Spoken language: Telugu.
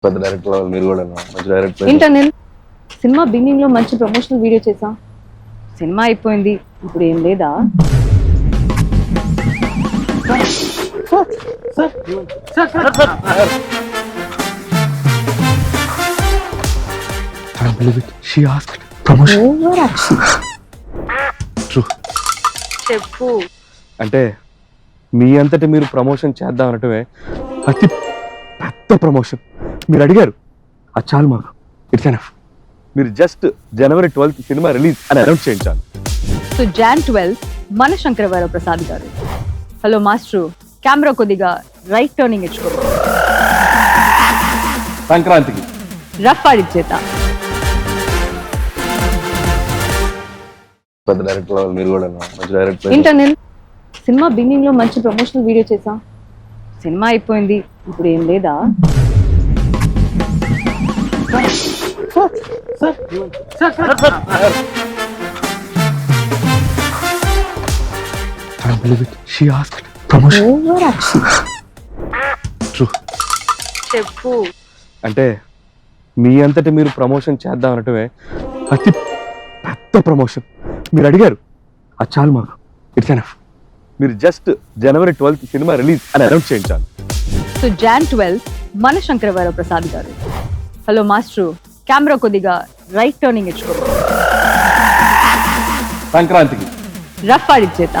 పెద్ద డైరెక్టర్ వాళ్ళు మీరు కూడా మంచి డైరెక్టర్. ఏంటనిల్ సినిమా బిగినింగ్ లో మంచి ప్రమోషనల్ వీడియో చేసా, సినిమా అయిపోయింది, ఇప్పుడు ఏం లేదా? I believe it. She asked promotion. Over action. True. చెప్పు. అంటే మీ అంతటి మీరు ప్రమోషన్ చేద్దాం అనటమే అతి పెద్ద ప్రమోషన్. మీరు అడిగారు, అది చాలు మాకు. It's enough. మీరు జస్ట్ జనవరి 12th సినిమా రిలీజ్ అని అనౌన్స్ చేయించాలి. సో Jan 12 మన శంకరవర ప్రసాద్ గారు. హలో మాస్టర్, కెమెరా కొద్దిగా రైట్ టర్నింగ్ ఇచ్చుకో. సంక్రాంతికి రఫ్ ఆడిచ్చేత. పెద్ద డైరెక్టర్ వాళ్ళు మీరు కూడా మంచి డైరెక్టర్. ఏంటనిల్ సినిమా బిగినింగ్ లో మంచి ప్రమోషనల్ వీడియో చేసా, సినిమా అయిపోయింది, ఇప్పుడు ఏం లేదా? I believe it. She asked promotion. Over action. True. చెప్పు. అంటే మీ అంతటి మీరు ప్రమోషన్ చేద్దాం అనటమే అతి పెద్ద ప్రమోషన్. మీరు అడిగారు, అది చాలు మాకు. It's enough. మీరు జస్ట్ జనవరి 12th సినిమా రిలీజ్ అని అనౌన్స్ చేయించాలి. సో Jan 12 మన శంకరవర ప్రసాద్ గారు. హలో మాస్టర్, కెమెరా కొద్దిగా రైట్ టర్నింగ్ ఇచ్చుకో. సంక్రాంతికి రఫ్ ఆడిచ్చేత.